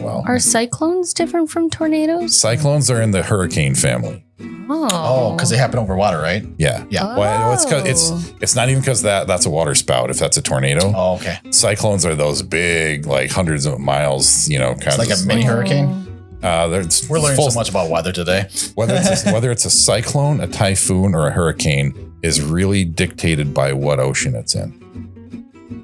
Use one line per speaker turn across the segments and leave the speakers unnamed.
well.
Are cyclones different from tornadoes?
Cyclones are in the hurricane family.
Oh, because they happen over water, right?
Yeah.
Yeah.
Well, it's not even because that's a water spout. If that's a tornado.
Oh, okay.
Cyclones are those big, like hundreds of miles. Kind
It's like a mini hurricane.
We're
learning so much about weather today.
whether it's a cyclone, a typhoon, or a hurricane is really dictated by what ocean it's in.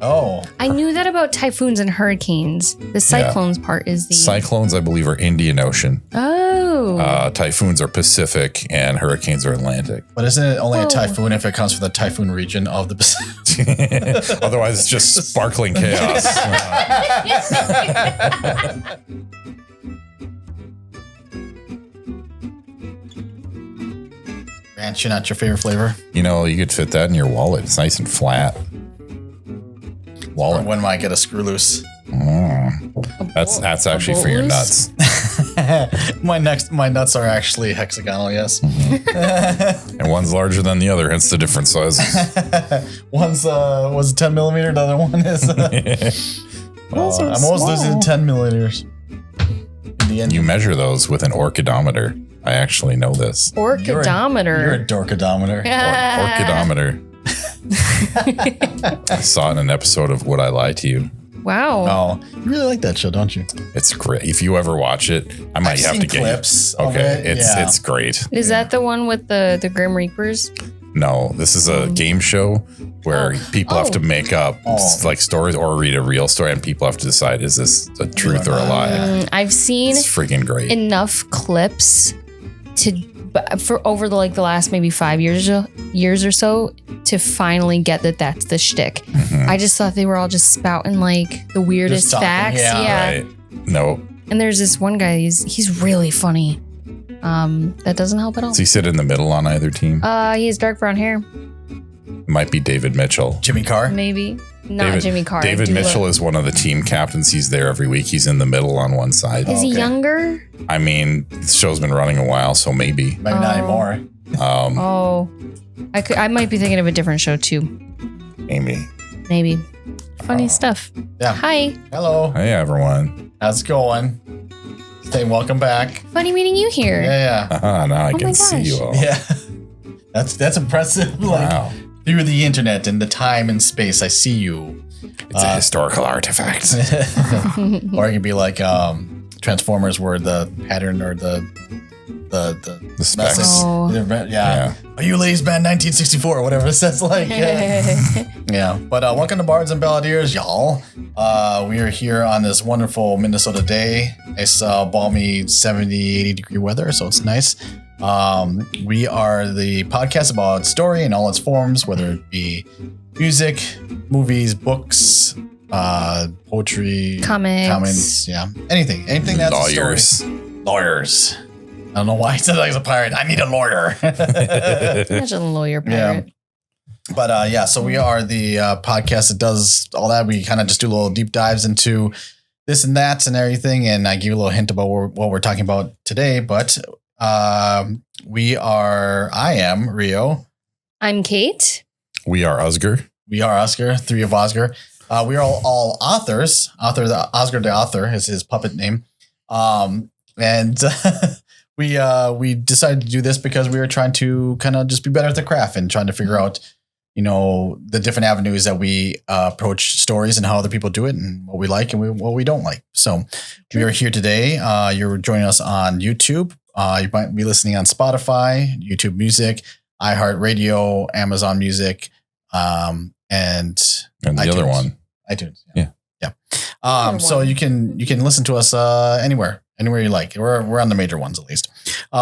Oh.
I knew that about typhoons and hurricanes. The cyclones part is the...
Cyclones, I believe, are Indian Ocean.
Oh.
Typhoons are Pacific and hurricanes are Atlantic.
But isn't it only a typhoon if it comes from the typhoon region of the Pacific?
Otherwise, it's just sparkling chaos.
Ranch, not your favorite flavor?
You could fit that in your wallet. It's nice and flat.
Or when might get a screw loose?
That's actually for your nuts.
My nuts are actually hexagonal, yes.
And one's larger than the other, hence the different sizes.
One's was 10 millimeter, the other one is. I'm almost losing 10 millimeters. In the end,
you measure those with an orchidometer. I actually know this.
Orchidometer.
You're a dorkidometer.
Orchidometer. I saw it in an episode of Would I Lie to You?
Wow.
Oh, you really like that show, don't you?
It's great. If you ever watch it, I might have to get
clips.
Okay, it's great.
Is that the one with the Grim Reapers?
No, this is a game show where people have to make up like stories or read a real story, and people have to decide, is this a truth or a lie?
I've seen
It's freaking great.
enough clips for over the last maybe 5 years or so to finally get that's the shtick.
Mm-hmm.
I just thought they were all just spouting like the weirdest
talking,
facts. Yeah.
Right. No.
And there's this one guy, he's really funny. That doesn't help at all.
Does he sit in the middle on either team?
He has dark brown hair.
It might be David Mitchell.
Jimmy Carr?
Maybe. Not Jimmy Carr.
David Mitchell is one of the team captains. He's there every week. He's in the middle on one side.
Is he younger?
I mean, the show's been running a while, so maybe.
Maybe not anymore.
I might be thinking of a different show too. Maybe. Funny stuff.
Yeah.
Hi.
Hello.
Hey, everyone.
How's it going? Welcome back.
Funny meeting you here.
Yeah.
Now I can see you all.
Yeah. That's impressive.
Wow.
Through the internet and the time and space, I see you.
It's a historical artifact.
Or it could be like Transformers, where the pattern or the
specs.
Oh.
Yeah. Are you Ladies Band 1964 or whatever it says like. Yeah. But welcome to Bards and Balladeers, y'all. We are here on this wonderful Minnesota day. It's balmy 70, 80 degree weather, so it's nice. We are the podcast about story in all its forms, whether it be music, movies, books, poetry, comments, yeah, anything that's
lawyers.
A story. Lawyers. I don't know why I said that as a pirate. I need a lawyer.
Imagine a lawyer pirate.
Yeah. But so we are the podcast that does all that. We kind of just do little deep dives into this and that and everything, and I give you a little hint about what we're talking about today. But I am Rio.
I'm Kate.
We are Oscar.
We are Oscar, three of Oscar. We are all authors. Oscar the author is his puppet name. And we decided to do this because we were trying to kind of just be better at the craft and trying to figure out, the different avenues that we approach stories and how other people do it and what we like and what we don't like. So we are here today. You're joining us on YouTube. You might be listening on Spotify, YouTube Music, iHeartRadio, Amazon Music, and
the
iTunes.
Other one.
iTunes.
Yeah.
So you can listen to us anywhere you like. We're on the major ones at least.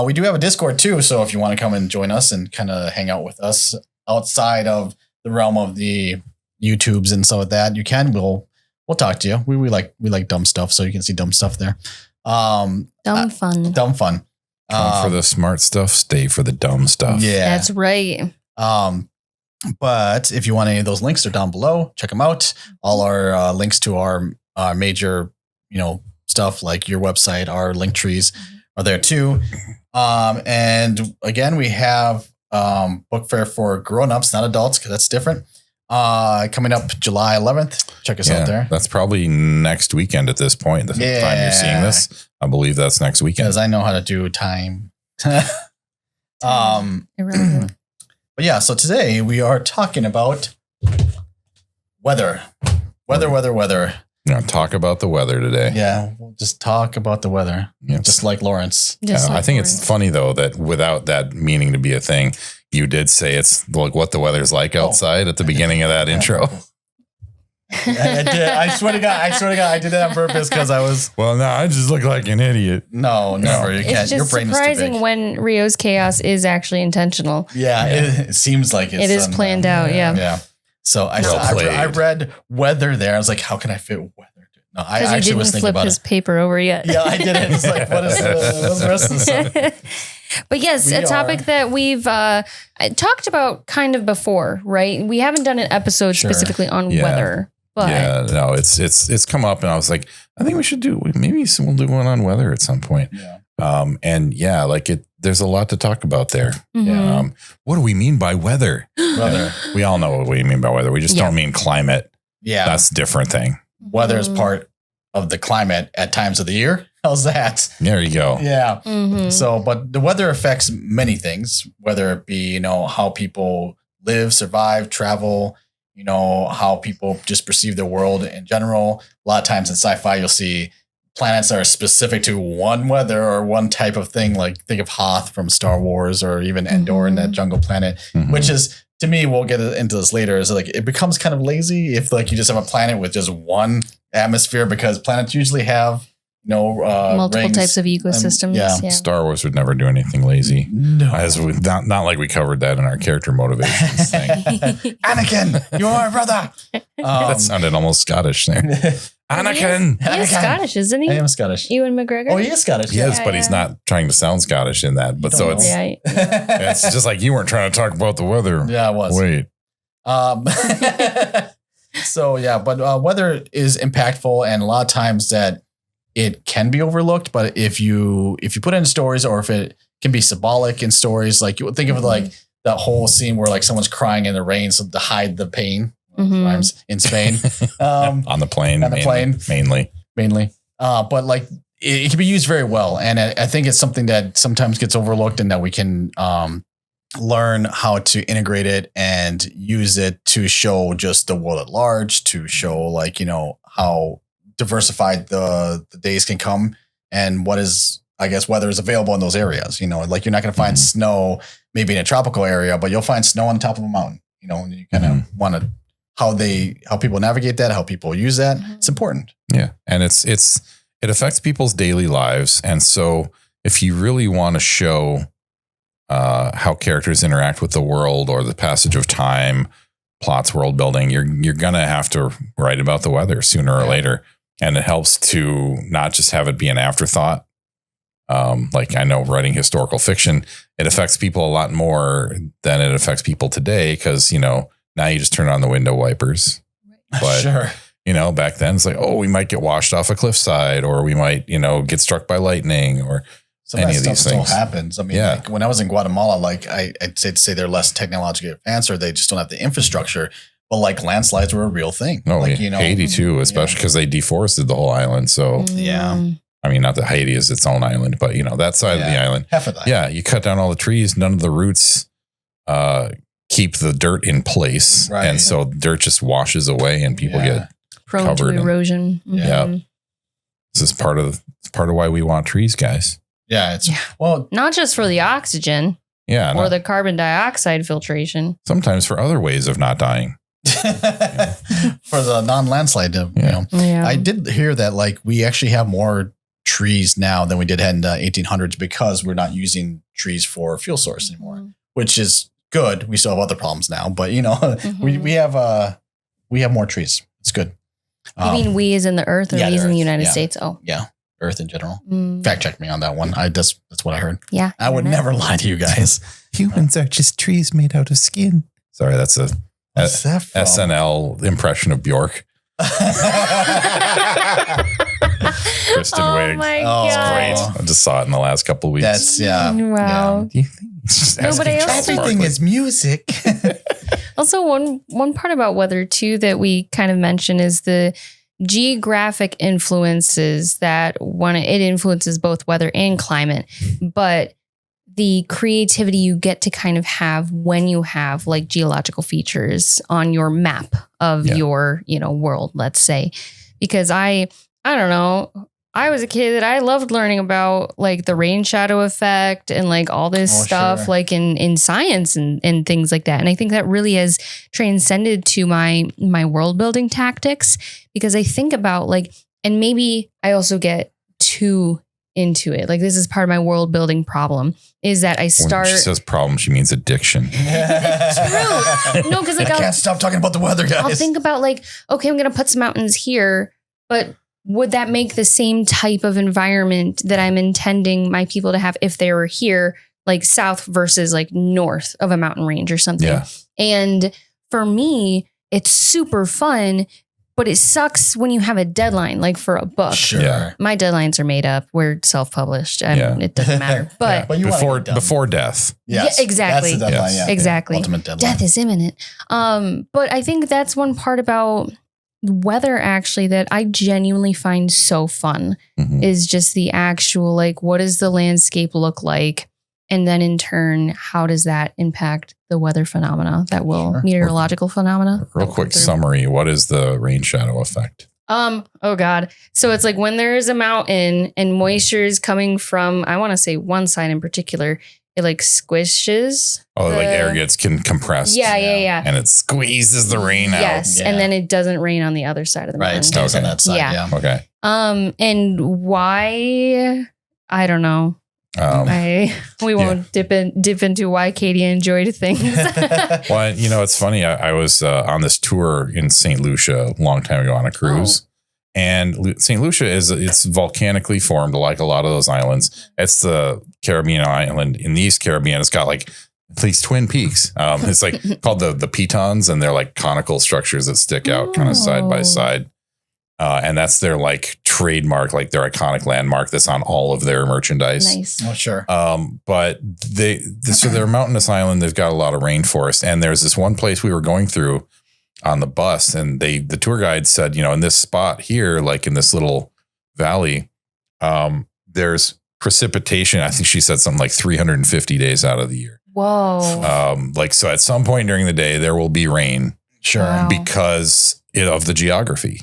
We do have a Discord too, so if you want to come and join us and kind of hang out with us outside of the realm of the YouTubes and so with that, you can. We'll talk to you. We like dumb stuff, so you can see dumb stuff there.
Dumb fun.
Dumb fun.
Come for the smart stuff, stay for the dumb stuff.
Yeah,
that's right.
But if you want any of those links, they're down below. Check them out. All our links to our major, stuff like your website, our link trees are there too. And again, we have book fair for grown-ups, not adults, because that's different. Coming up July 11th. Check us out there.
That's probably next weekend at this point. The time you're seeing this, I believe that's next weekend.
Because I know how to do time. But yeah, so today we are talking about weather. Weather.
Talk about the weather today.
Yeah, we'll just talk about the weather.
Yep.
Just like Lawrence.
I think it's funny though that without that meaning to be a thing, you did say it's like what the weather's like outside at the beginning of that intro.
I did. I swear to God, I did that on purpose because I was.
Well, no, I just look like an idiot.
No, never. You can't.
It's just
Your brain
surprising
is too big.
when Rio's chaos is actually intentional.
Yeah, it seems like
it is planned out. Yeah.
So I read weather there. I was like, how can I fit weather? No, I actually was thinking about
his paper over yet.
Yeah, I didn't. It's like, what's the rest of the stuff?
But yes, a topic that we've talked about kind of before, right? We haven't done an episode specifically on weather. But
no, it's come up, and I was like, I think we should maybe we'll do one on weather at some point.
Yeah.
And yeah, like there's a lot to talk about there.
Mm-hmm.
Yeah. What do we mean by weather?
Weather.
We all know what we mean by weather. We just don't mean climate.
Yeah.
That's a different thing.
Weather is part of the climate at times of the year. How's that?
There you go.
Yeah.
Mm-hmm.
So, but the weather affects many things, whether it be, how people live, survive, travel, how people just perceive the world in general. A lot of times in sci-fi, you'll see planets that are specific to one weather or one type of thing. Like think of Hoth from Star Wars, or even Endor in that jungle planet, which is, to me, we'll get into this later, is like it becomes kind of lazy if like you just have a planet with just one atmosphere, because planets usually have
multiple
rings
types of ecosystems.
Star Wars would never do anything lazy.
No,
not like we covered that in our character motivations thing.
Anakin, you are my brother.
That sounded almost Scottish there. Anakin.
He is Scottish, isn't he?
I am Scottish.
Ewan McGregor.
Oh, he is Scottish.
He is, but he's not trying to sound Scottish in that. But so it's it's just like you weren't trying to talk about the weather.
Yeah, I was.
Wait.
So yeah, but weather is impactful, and a lot of times that it can be overlooked. But if you put it in stories, or if it can be symbolic in stories, like you would think of like that whole scene where like someone's crying in the rain, so to hide the pain. Rhymes in Spain,
on the plane, mainly. But like it can be used very well, and I think it's something that sometimes gets overlooked, and that we can learn how to integrate it and use it to show just the world at large, to show like how diversified the days can come, and what is, I guess, weather is available in those areas. Like you're not going to find snow maybe in a tropical area, but you'll find snow on top of a mountain. And you kind of want to how people navigate that, how people use that. It's important. Yeah, and it affects people's daily lives, and so if you really want to show how characters interact with the world or the passage of time, plots, world building, you're gonna have to write about the weather sooner or later. And it helps to not just have it be an afterthought. Like I know writing historical fiction, it affects people a lot more than it affects people today, because now you just turn on the window wipers. But sure. Back then it's like, oh, we might get washed off a cliffside, or we might, get struck by lightning, or any of these things. Still happens. I mean, like when I was in Guatemala, like I'd say they're less technologically advanced, or they just don't have the infrastructure. But like landslides were a real thing. Oh, like, Haiti too, especially because they deforested the whole island. So yeah, I mean, not that Haiti is its own island, but that side of the island, half of that. Yeah, you cut down all the trees. None of the roots keep the dirt in place, right. And so dirt just washes away, and people get
prone
covered
to erosion.
Yeah, this is part of why we want trees, guys. Yeah, well,
not just for the oxygen.
Yeah,
or the carbon dioxide filtration.
Sometimes for other ways of not dying.
For the non-landslide, I did hear that like we actually have more trees now than we did in the 1800s, because we're not using trees for fuel source anymore, which is good. We still have other problems now, but we have more trees. It's good.
You mean we as in the earth, or we as in the United States? Oh,
yeah, Earth in general. Fact check me on that one. That's what I heard.
Yeah,
I would never lie to you guys.
Humans are just trees made out of skin. Sorry, that's a SNL impression of Bjork. Kristen Wiig.
My God.
It's great. I just saw it in the last couple of weeks.
Wow.
Do you think
everything is music.
Also, one part about weather too that we kind of mention is the geographic influences that it influences both weather and climate, but the creativity you get to kind of have when you have like geological features on your map of your, world, let's say, because I don't know. I was a kid that I loved learning about like the rain shadow effect and like all this stuff like in science and things like that. And I think that really has transcended to my world building tactics, because I think about like, and maybe I also get too into it. Like this is part of my world building problem is that I start.
When she says problem, she means addiction.
True. No, because like
I can't stop talking about the weather, guys.
I'll think about like, okay, I'm going to put some mountains here, but would that make the same type of environment that I'm intending my people to have if they were here, like south versus like north of a mountain range or something?
Yeah.
And for me, it's super fun, but it sucks when you have a deadline, like for a book.
Sure.
Yeah.
My deadlines are made up. We're self-published. It doesn't matter. But,
but
before death.
Yes,
yeah, exactly.
That's the deadline.
Yes.
Yeah.
Exactly.
Ultimate deadline.
Death is imminent. But I think that's one part about weather actually that I genuinely find so fun is just the actual, like, what does the landscape look like? And then in turn, how does that impact the weather phenomena that will meteorological phenomena?
Real quick summary. What is the rain shadow effect?
Oh God. So it's like when there is a mountain and moisture is coming from, I want to say one side in particular, it like squishes.
Oh, like air gets compressed.
Yeah.
And it squeezes the rain out.
Yes. And then it doesn't rain on the other side of the mountain.
Right. It stays on that side. Yeah.
Okay.
And why? I don't know. We won't dip into why Katie enjoyed things.
Well, it's funny. I was on this tour in St. Lucia a long time ago on a cruise. And St. Lucia it's volcanically formed like a lot of those islands. It's the Caribbean island in the East Caribbean. It's got like these twin peaks. It's like called the pitons, and they're like conical structures that stick out kind of side by side. And that's their like trademark, like their iconic landmark that's on all of their merchandise.
Nice.
Oh, sure.
But so they're a mountainous island. They've got a lot of rainforest. And there's this one place we were going through on the bus, and the tour guide said, in this spot here, like in this little valley, there's precipitation. I think she said something like 350 days out of the year.
Whoa.
So at some point during the day, there will be rain.
Sure.
Wow.
Because of the geography.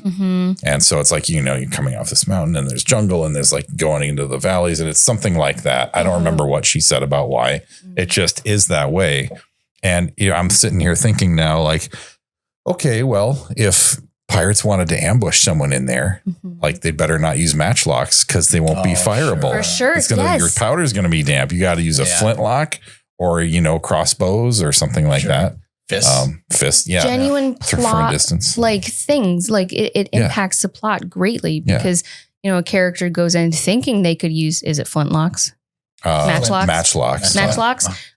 And so it's like, you're coming off this mountain and there's jungle and there's like going into the valleys, and it's something like that. I don't remember what she said about why. It just is that way. And I'm sitting here thinking now, like, okay, well, if pirates wanted to ambush someone in there, like they better not use matchlocks because they won't be fireable.
For sure.
It's your powder's going to be damp. You got to use a flintlock or, crossbows or something like that. Fist. Yeah.
Genuine plot,
from a distance.
like things like it impacts the plot greatly because, a character goes in thinking they could use, is it flintlocks? Matchlocks.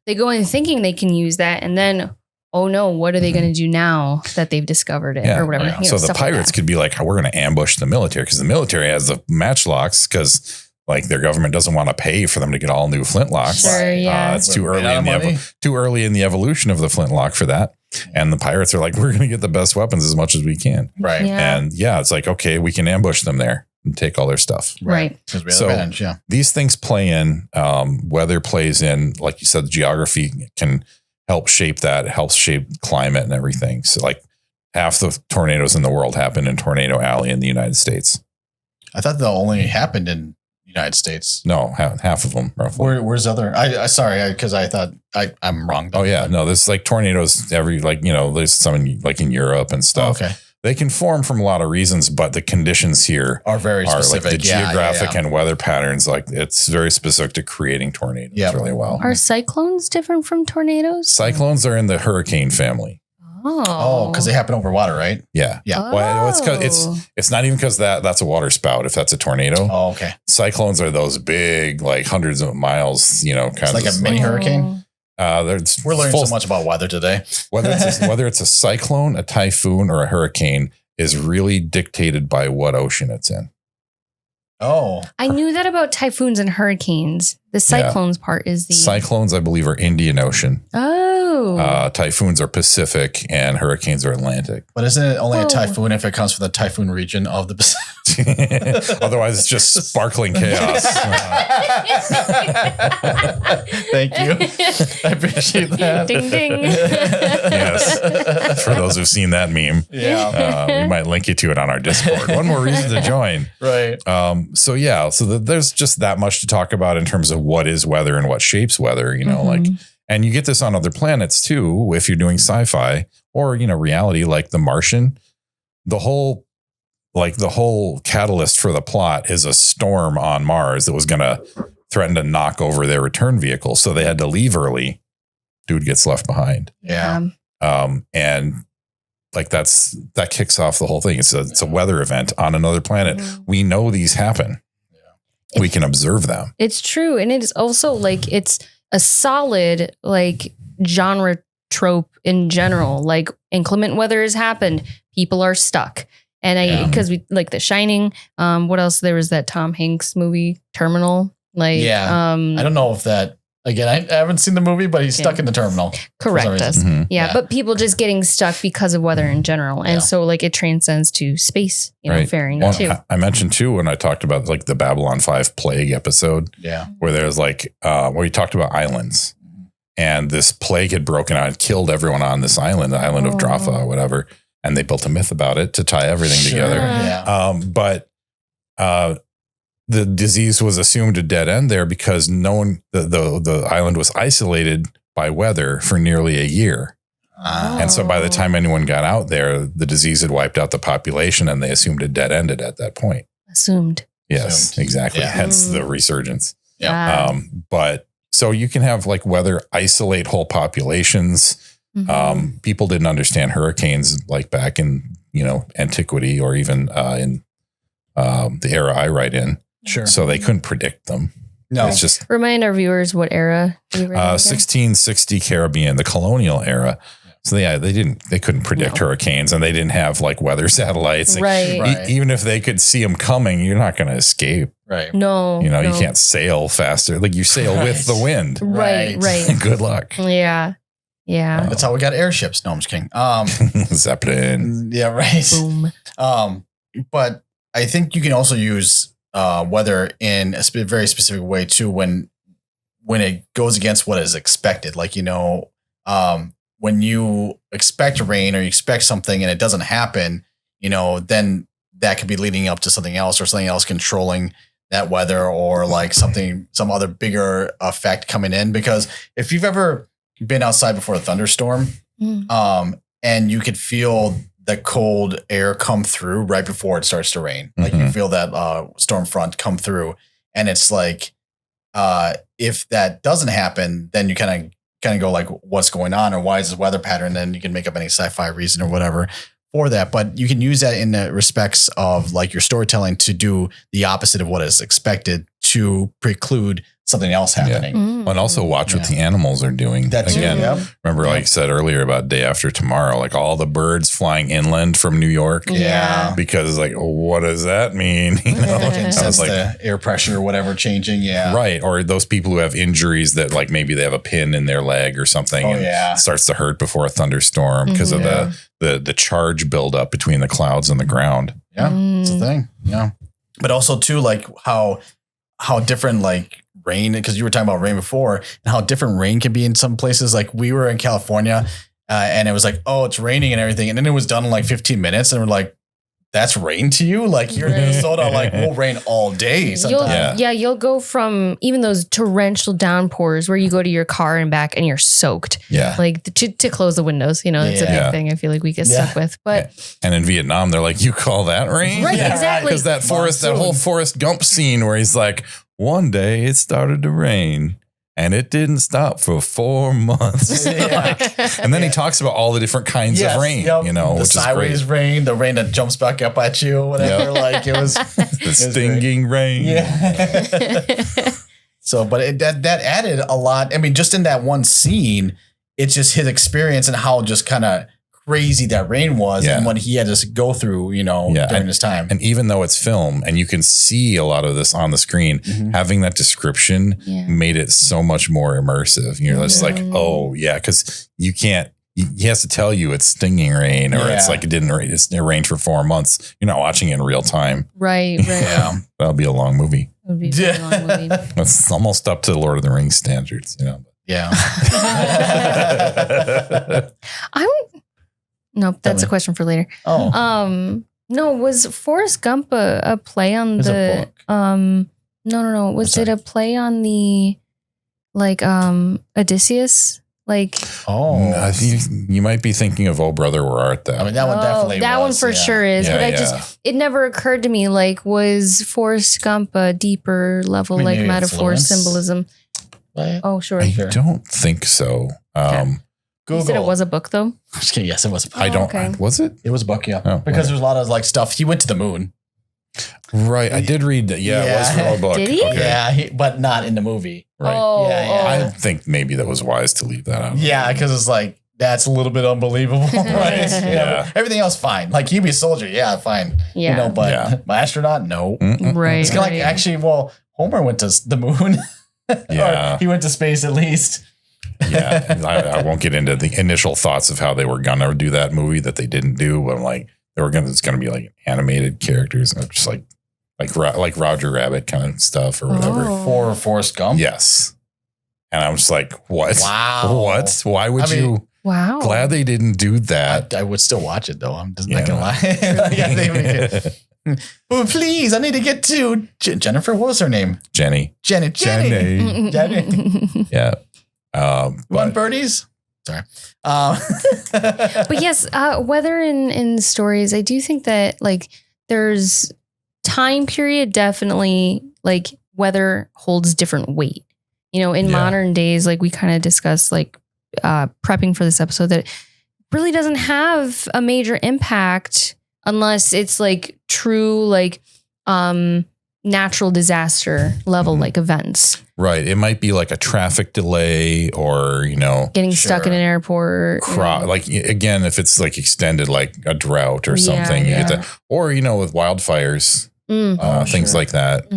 They go in thinking they can use that. And then, oh no, what are they going to do now that they've discovered it or whatever?
So the pirates could be like, we're going to ambush the military because the military has the matchlocks because like their government doesn't want to pay for them to get all new flintlocks.
Sure, yeah.
It's too early in the evolution of the flintlock for that. And the pirates are like, we're going to get the best weapons as much as we can.
Right.
Yeah.
And it's like, okay, we can ambush them there and take all their stuff.
Right.
So these things play in, weather plays in, like you said, the geography can help shape that, helps shape climate and everything. So like half the tornadoes in the world happen in Tornado Alley in the United States.
I thought that only happened in United States.
No, half of them roughly.
Where's other? Sorry, because I thought I'm wrong.
Oh yeah, no, there's like tornadoes there's some in Europe and stuff.
Oh, okay.
They can form from a lot of reasons, but the conditions here
are very specific.
Like the geographic and weather patterns, like it's very specific to creating tornadoes really well.
Are cyclones different from tornadoes?
Cyclones are in the hurricane family.
Oh, because they happen over water, right?
Yeah.
Yeah.
Well, it's not even because that's a water spout. If that's a tornado.
Oh, okay.
Cyclones are those big, like hundreds of miles, kind of
like a mini hurricane.
We're
learning so much about weather today.
Whether it's a cyclone, a typhoon, or a hurricane is really dictated by what ocean it's in.
Oh,
I knew that about typhoons and hurricanes. The cyclones part is the
cyclones, I believe, are Indian Ocean.
Oh.
Typhoons are Pacific and hurricanes are Atlantic.
But isn't it only a typhoon if it comes from the typhoon region of the Pacific?
Otherwise, it's just sparkling chaos.
Thank you. I appreciate that.
Ding, ding.
Yes. For those who've seen that meme, we might link you to it on our Discord. One more reason to join.
Right.
So there's just that much to talk about in terms of what is weather and what shapes weather, and you get this on other planets too, if you're doing sci-fi or, reality, like The Martian. The whole catalyst for the plot is a storm on Mars that was going to threaten to knock over their return vehicle. So they had to leave early. Dude gets left behind.
Yeah.
And that kicks off the whole thing. It's a weather event on another planet. Mm-hmm. We know these happen. Yeah. We can observe them.
It's true. And it is also it's a solid genre trope in general. Like inclement weather has happened. People are stuck. And because we like The Shining. What else? There was that Tom Hanks movie, Terminal. I
don't know if that, again, I haven't seen the movie, but he's stuck in the terminal.
Correct us. Mm-hmm. Yeah. But people just getting stuck because of weather in general. And so it transcends to space, faring too.
I mentioned too, when I talked about the Babylon 5 plague episode, where there's where we talked about islands, and this plague had broken out and killed everyone on this island, the island of Draffa or whatever. And they built a myth about it to tie everything together.
Yeah.
But the disease was assumed a dead end there because the island was isolated by weather for nearly a year. And so by the time anyone got out there, the disease had wiped out the population, and they assumed it dead ended at that point.
Assumed.
Yes, exactly. Yeah. Hence the resurgence.
Yeah.
But so you can have weather isolate whole populations. Mm-hmm. People didn't understand hurricanes back in, antiquity or even in the era I write in.
Sure.
So they couldn't predict them.
No.
It's just
remind our viewers what era you were in
1660 Caribbean, the colonial era. So they couldn't predict hurricanes, and they didn't have weather satellites.
Right.
Even if they could see them coming, you're not going to escape.
Right.
No.
You can't sail faster. You sail with the wind.
Right.
Good luck.
Yeah. Yeah.
That's how we got airships. No, I'm just kidding.
Zeppelin.
Yeah, right.
Boom.
But I think you can also use weather in a very specific way too when it goes against what is expected. When you expect rain or you expect something and it doesn't happen, then that could be leading up to something else or something else controlling that weather or some other bigger effect coming in. Because if you've ever been outside before a thunderstorm, and you could feel the cold air come through right before it starts to rain. You feel that storm front come through, and it's if that doesn't happen, then you kind of go what's going on, or why is this weather pattern? Then you can make up any sci-fi reason or whatever for that. But you can use that in the respects of your storytelling to do the opposite of what is expected to preclude something else happening.
Mm.
And also watch what the animals are doing.
That's
again. Remember, I said earlier about Day After Tomorrow, all the birds flying inland from New York.
Yeah.
Because what does that mean?
Sense the air pressure or whatever changing. Yeah.
Right. Or those people who have injuries that maybe they have a pin in their leg or something. It starts to hurt before a thunderstorm because of the charge buildup between the clouds and the ground.
Yeah. It's a thing. Yeah. But also too, how different rain, because you were talking about rain before, and how different rain can be in some places. We were in California and it was it's raining and everything, and then it was done in 15 minutes, and we're that's rain to you? You're in Minnesota, we'll rain all day sometimes.
You'll go from even those torrential downpours where you go to your car and back and you're soaked.
Yeah.
To close the windows, it's a big thing I feel we get stuck with. But
and in Vietnam, they're you call that rain?
Right, exactly.
Because that whole Forrest Gump scene where he's one day it started to rain and it didn't stop for 4 months. And then he talks about all the different kinds of rain,
the
which
sideways
is great.
rain, the rain that jumps back up at you, whatever. It was
the stinging rain.
Yeah. So, but that added a lot. I mean, just in that one scene, it's just his experience and how just kind of crazy that rain was and what he had to go through, during his time.
And even though it's film and you can see a lot of this on the screen, having that description made it so much more immersive. You're just like, oh yeah, because you can't. He has to tell you it's stinging rain, or it's like it didn't rain. It rained for 4 months. You're not watching it in real time.
Right.
Yeah,
that'll be a long movie.
It would be a very long movie.
That's almost up to Lord of the Rings standards,
Yeah.
Nope, that's a question for later.
Oh.
No, was Forrest Gump a play on the No. Was it a play on the Odysseus?
You might be thinking of Oh Brother, Where Art Thou?
I mean, that one definitely
that
was,
one for sure is.
Yeah,
but it never occurred to me, was Forrest Gump a deeper level, metaphor, symbolism? Oh, sure.
I don't think so.
Google.
You said it was a book, though?
Just kidding. Yes, it was a book.
I don't.
Okay.
Was it?
It was a book, yeah.
Oh,
because there's a lot of stuff. He went to the moon.
Right. I did read that. Yeah, it was from a book.
Did he?
Okay.
Yeah, but not in the movie.
Right.
Oh,
Yeah.
I think maybe that was wise to leave that out.
Yeah, because it's that's a little bit unbelievable, right?
Yeah.
Everything else, fine. He'd be a soldier. Yeah, fine.
Yeah.
But my astronaut, no.
Right.
It's kind of actually, Homer went to the moon.
Yeah.
Or he went to space at least.
Yeah. I won't get into the initial thoughts of how they were going to do that movie that they didn't do. But it's going to be animated characters. And just like Roger Rabbit kind of stuff or whatever.
For Forrest Gump?
Yes. And I'm just like, what?
Wow.
What? Why would you?
Wow.
Glad they didn't do that.
I would still watch it, though. I'm just not going to lie. But please, I need to get to Jennifer. What was her name?
Jenny.
Jenny.
Yeah.
One birdies? Sorry.
But yes, whether in stories, I do think that there's time period, definitely weather holds different weight. In modern days, we kind of discussed prepping for this episode, that really doesn't have a major impact unless it's true natural disaster level events.
Right. It might be a traffic delay or,
getting stuck in an airport.
Again, if it's extended, a drought or something, you get that. Or, with wildfires, things like that,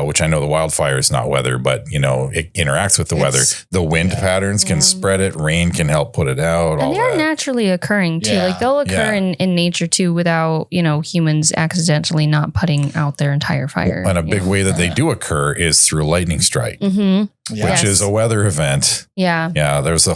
which I know the wildfire is not weather, but, it interacts with the weather. The wind patterns can spread it. Rain can help put it out.
And they're naturally occurring too. They'll occur in nature too without, humans accidentally not putting out their entire fire.
And a big way that they do occur is through lightning strike, which is a weather event.
Yeah.
Yeah. There's I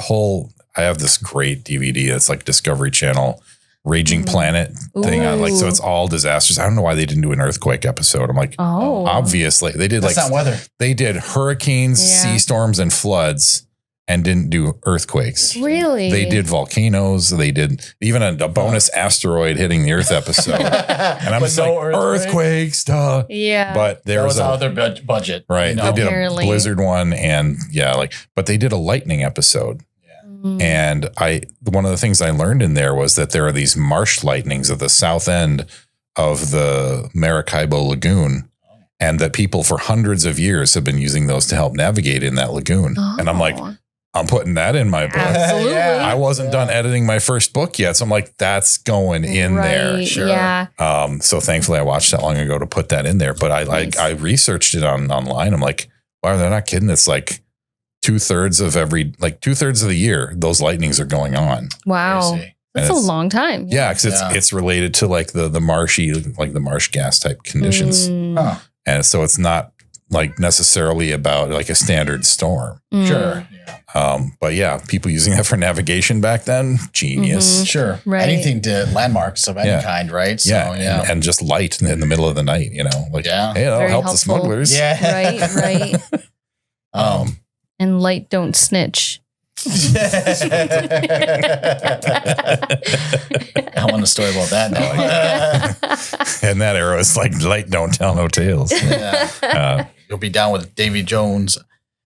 have this great DVD. It's Discovery Channel Raging Planet thing on so it's all disasters. I don't know why they didn't do an earthquake episode. I'm obviously they did
That's not weather.
They did hurricanes, sea storms, and floods, and didn't do earthquakes.
Really?
They did volcanoes. They did even a bonus asteroid hitting the Earth episode. And I'm just earthquakes, duh.
Yeah.
But there was
out of their budget.
Right. They did a blizzard one, and but they did a lightning episode. And one of the things I learned in there was that there are these marsh lightnings at the south end of the Maracaibo Lagoon, and that people for hundreds of years have been using those to help navigate in that lagoon. And I'm I'm putting that in my book.
Absolutely.
I wasn't done editing my first book yet. So I'm that's going in there.
Sure. Yeah.
So thankfully I watched that long ago to put that in there, but I researched it online. I'm wow, they're not kidding. It's 2/3 of the year, those lightnings are going on.
Wow.
Crazy.
That's a long time.
Yeah. Cause it's related to the marshy, the marsh gas type conditions. And so it's not necessarily about a standard storm.
Sure.
Yeah. But yeah, people using that for navigation back then, genius.
Sure.
Right.
Anything to landmarks of any kind, right? So,
and just light in the middle of the night, hey, that'll
Very
help
helpful.
the smugglers.
Yeah. Right. And light don't snitch.
I want a story about that now.
And that era is light don't tell no tales.
You'll be down with Davy Jones.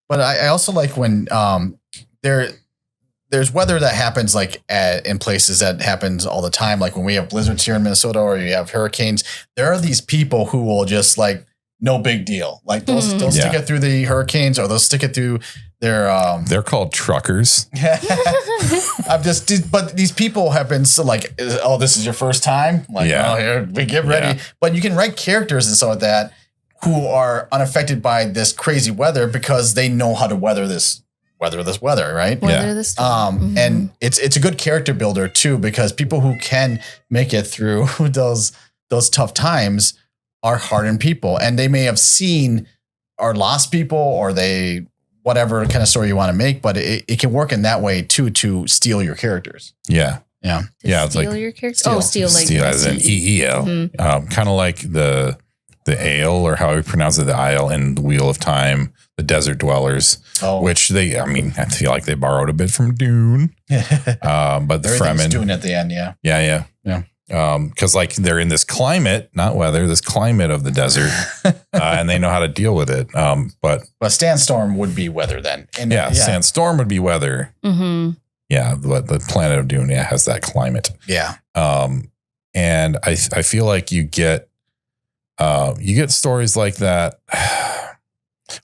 But I also when there's weather that happens in places that happens all the time. When we have blizzards here in Minnesota or you have hurricanes, there are these people who will just no big deal. Like they'll stick it through the hurricanes, or they'll stick it through their.
They're called truckers.
But these people have been so like, oh, this is your first time. Like, oh, here we get ready. Yeah. But you can write characters and so like that who are unaffected by this crazy weather because they know how to weather this weather, right?
Weather this storm.
And it's a good character builder too, because people who can make it through those tough times are hardened people, and they may have seen or lost people, or they whatever kind of story you want to make, but it can work in that way too to steal your characters.
Yeah.
It's like your characters. Steal
as in EEL. Kind of like the ale, or how we pronounce it, the Isle in the Wheel of Time, the Desert Dwellers, which I feel like they borrowed a bit from Dune. But the Fremen
Dune at the end,
yeah. Because like they're in this climate, not weather, this climate of the desert, and they know how to deal with it. But
Sandstorm would be weather then.
Sandstorm would be weather.
Mm-hmm.
Yeah, but the planet of Dune has that climate.
Yeah.
And I feel like you get stories like that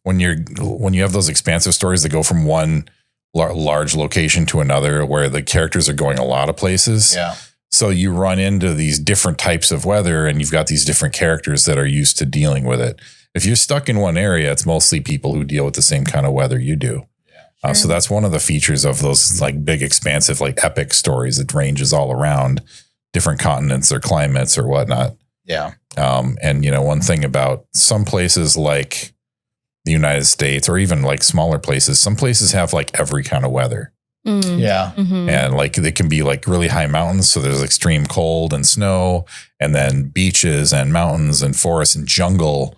when you have those expansive stories that go from one large location to another, where the characters are going a lot of places.
Yeah.
So you run into these different types of weather, and you've got these different characters that are used to dealing with it. If you're stuck in one area, it's mostly people who deal with the same kind of weather you do. Yeah, sure. So that's one of the features of those like big, expansive, like epic stories. It ranges all around different continents or climates or whatnot.
Yeah.
And one thing about some places like the United States, or even like smaller places, some places have like every kind of weather.
Mm-hmm.
Yeah.
Mm-hmm.
And like they can be like really high mountains. So there's extreme cold and snow, and then beaches and mountains and forests and jungle,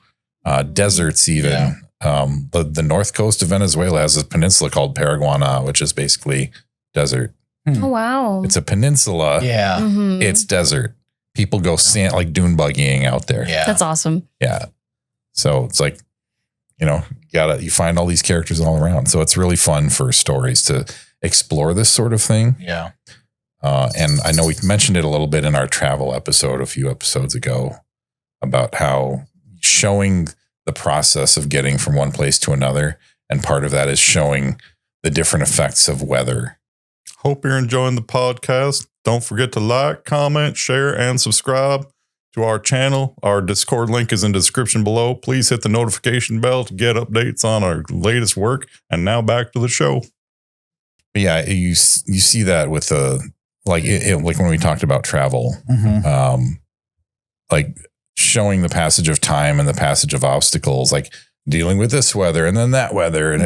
deserts even. Yeah. The north coast of Venezuela has a peninsula called Paraguaná, which is basically desert.
Oh, wow.
It's a peninsula.
Yeah.
Mm-hmm.
It's desert. People go like dune buggying out there.
Yeah.
That's awesome.
Yeah. So it's like, you find all these characters all around. So it's really fun for stories to explore this sort of thing.
Yeah.
And I know we mentioned it a little bit in our travel episode a few episodes ago about how showing the process of getting from one place to another. And part of that is showing the different effects of weather.
Hope you're enjoying the podcast. Don't forget to like, comment, share, and subscribe to our channel. Our Discord link is in the description below. Please hit the notification bell to get updates on our latest work. And now back to the show.
Yeah, you see that with like when we talked about travel, like showing the passage of time and the passage of obstacles, like dealing with this weather and then that weather. And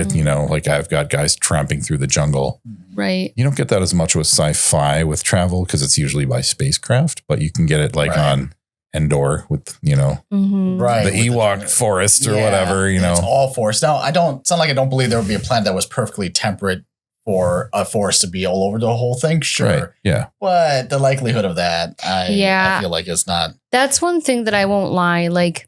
like I've got guys tramping through the jungle.
Right.
You don't get that as much with sci-fi with travel, because it's usually by spacecraft, but you can get it like on Endor with, the Ewok forest or whatever,
It's all forest. Now, it's not like I don't believe there would be a planet that was perfectly temperate for a forest to be all over the whole thing. Sure.
Right. Yeah.
But the likelihood of that, I feel like it's not.
That's one thing that I won't lie. Like,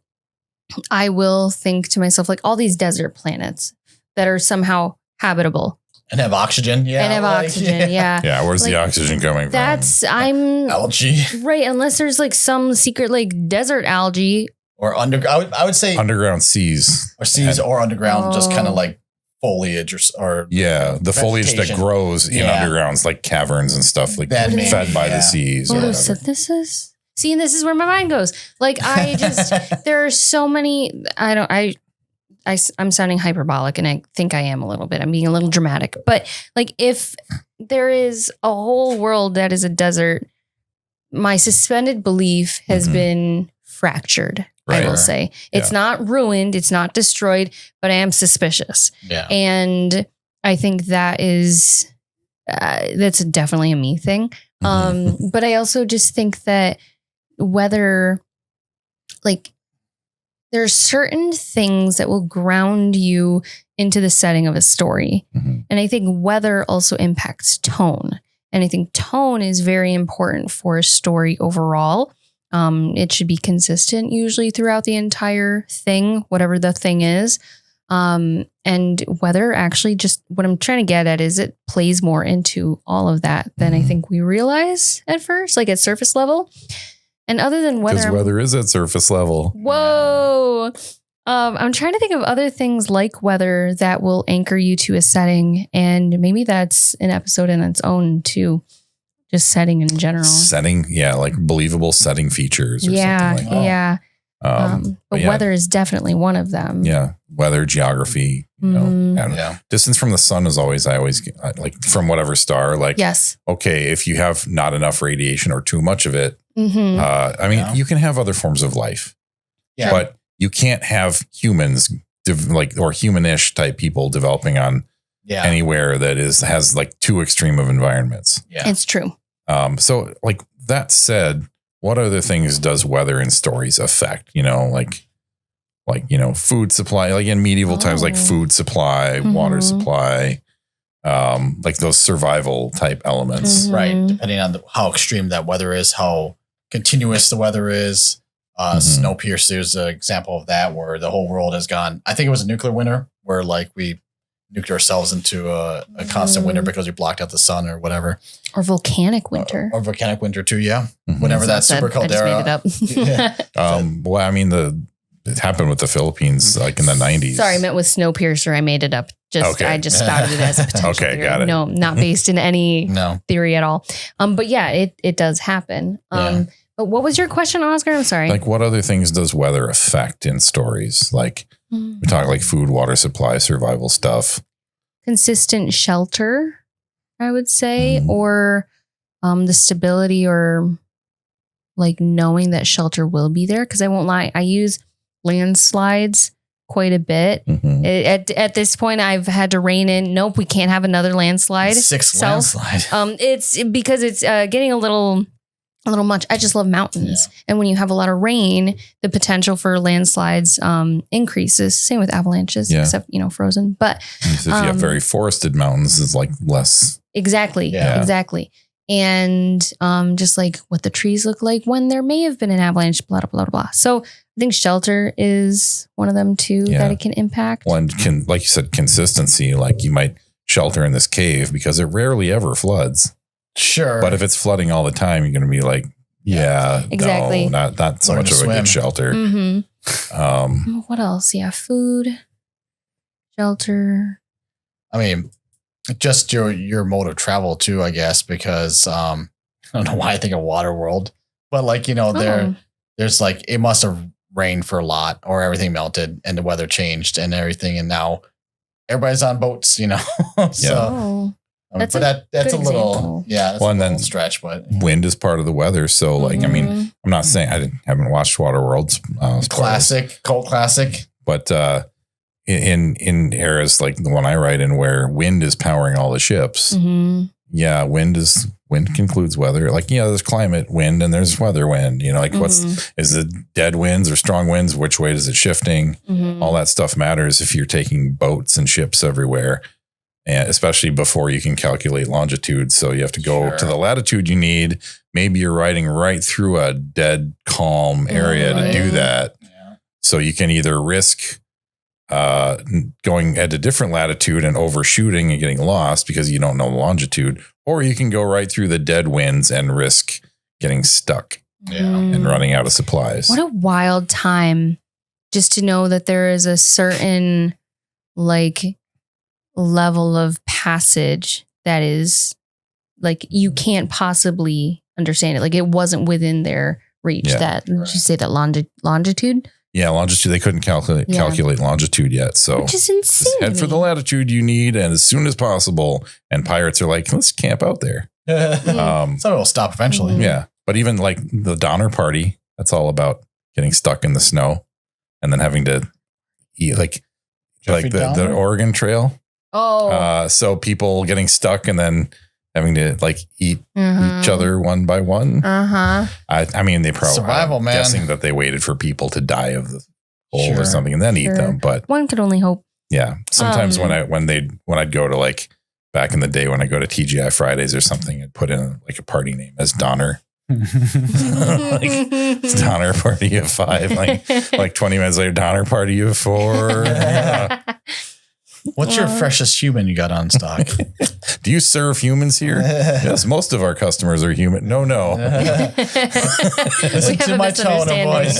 I will think to myself, like all these desert planets that are somehow habitable.
And have oxygen. Yeah.
And have oxygen. Yeah.
Yeah. Where's the oxygen coming from?
Algae.
Right. Unless there's like some secret like desert algae.
Or I would say
underground seas.
Or seas or underground, just kind of like foliage or
the foliage that grows in undergrounds, like caverns and stuff, like fed by the seas.
Photosynthesis. See, and this is where my mind goes. Like there are so many. I'm sounding hyperbolic, and I think I am a little bit. I'm being a little dramatic, but like if there is a whole world that is a desert, my suspended belief has been fractured. Right. I will say it's not ruined. It's not destroyed, but I am suspicious.
Yeah.
And I think that is, that's definitely a me thing. But I also just think that whether like there are certain things that will ground you into the setting of a story. And I think weather also impacts tone. And I think tone is very important for a story overall. It should be consistent usually throughout the entire thing, whatever the thing is. And weather actually just what I'm trying to get at is it plays more into all of that than I think we realize at first, like at surface level. And other than weather,
because weather is at surface level.
Whoa. I'm trying to think of other things like weather that will anchor you to a setting. And maybe that's an episode in its own too. Just setting in general.
Setting, yeah, like believable setting features or something like that.
Yeah. But weather is definitely one of them.
Yeah. Weather, geography, you know, distance from the sun is always, I always like from whatever star, like,
yes.
Okay, if you have not enough radiation or too much of it, I mean, you can have other forms of life, but you can't have humans or humanish type people developing on anywhere that has like too extreme of environments.
Yeah, it's true.
So like that said, what other things does weather in stories affect? You know, like, you know, food supply, like in medieval times, like food supply, water supply, like those survival type elements.
Right. Depending on how extreme that weather is, how continuous the weather is. Snowpiercer is an example of that, where the whole world has gone. I think it was a nuclear winter where like we nuked ourselves into a constant winter because we blocked out the sun or whatever.
Or volcanic winter.
Or volcanic winter too, yeah. Whenever that super caldera.
I just made it up.
Well, I mean, it happened with the Philippines like in the 90s.
Sorry, I meant with Snowpiercer. I made it up. I just spouted it as a potential theory.
Got it.
No, not based in any theory at all. But yeah, it does happen. But what was your question, Oscar? I'm sorry.
Like, what other things does weather affect in stories? Like, we talk like food, water supply, survival stuff.
Consistent shelter, I would say, or the stability or like knowing that shelter will be there. Because I won't lie, I use landslides quite a bit. At this point, I've had to rein in. Nope, we can't have another landslide.
Landslide.
It's because it's getting a little much. I just love mountains. And when you have a lot of rain, the potential for landslides increases. Same with avalanches, except, you know, frozen. But
if you have very forested mountains, it's like less.
Exactly. Exactly. And just like what the trees look like when there may have been an avalanche, blah, blah, blah, blah. So I think shelter is one of them too that it can impact.
One can, like you said, consistency. Like you might shelter in this cave because it rarely ever floods.
Sure.
But if it's flooding all the time, you're going to be like,
exactly.
No, not so much of a good shelter.
What else? Yeah. Food, shelter.
I mean, just your mode of travel too, I guess, because I don't know why I think of Waterworld, but like, you know, there's like, it must have rained for a lot or everything melted and the weather changed and everything. And now everybody's on boats, you know? That's a little, that's a little stretch, but
wind is part of the weather. So like, I mean, I'm not saying haven't watched Waterworld's
cult classic,
but in eras like the one I write in where wind is powering all the ships. Wind concludes weather. Like, there's climate wind and there's weather wind, you know, like is it dead winds or strong winds? Which way is it shifting? All that stuff matters if you're taking boats and ships everywhere. And especially before you can calculate longitude. So you have to go to the latitude you need. Maybe you're riding right through a dead, calm area to do that. So you can either risk going at a different latitude and overshooting and getting lost because you don't know the longitude, or you can go right through the dead winds and risk getting stuck and running out of supplies.
What a wild time just to know that there is a certain like level of passage that is like you can't possibly understand it. Like it wasn't within their reach. Did you say that longitude? Yeah,
longitude. They couldn't calculate longitude yet. So
which is insane.
Just head for the latitude you need and as soon as possible. And pirates are like, let's camp out there.
So it'll stop eventually.
Yeah. But even like the Donner Party, that's all about getting stuck in the snow and then having to eat like the Oregon Trail. So people getting stuck and then having to like eat each other one by one. I mean, they probably
survival, man.
Guessing that they waited for people to die of the cold or something and then eat them. But
one could only hope.
Yeah. Sometimes when I'd go to like back in the day when I go to TGI Fridays or something, I'd put in like a party name as Donner. Like Donner Party of 5. Like 20 minutes later, Donner Party of 4.
What's your freshest human you got on stock?
Do you serve humans here? Yes, most of our customers are human. No.
Listen to my tone of voice.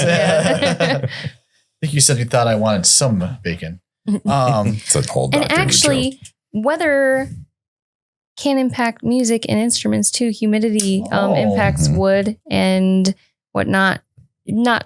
think you said you thought I wanted some bacon.
It's an old
and
Doctor Who
actually,
joke.
weather can impact music and instruments too. Humidity impacts wood and whatnot.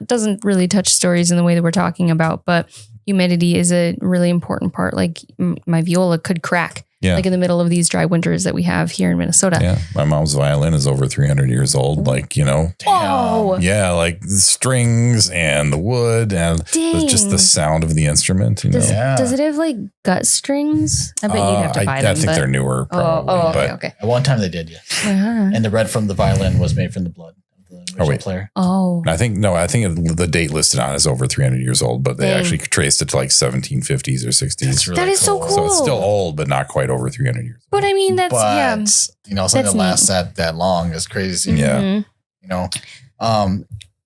Doesn't really touch stories in the way that we're talking about, but humidity is a really important part. Like my viola could crack, like in the middle of these dry winters that we have here in Minnesota.
Yeah, my mom's violin is over 300 years old. Like, you know,
Whoa.
yeah, like the strings and the wood and just the sound of the instrument. You know?
Does it have like gut strings? I bet you'd have to buy them.
I think they're newer. Probably,
okay.
At one time they did, yes. And the red from the violin was made from the blood. Player.
I think the date listed on it is over 300 years old, but they actually traced it to like 1750s or 60s.
Really that is so cool.
So it's still old, but not quite over 300 years old.
But I mean,
you know, something that lasts that long is crazy.
Yeah.
You know,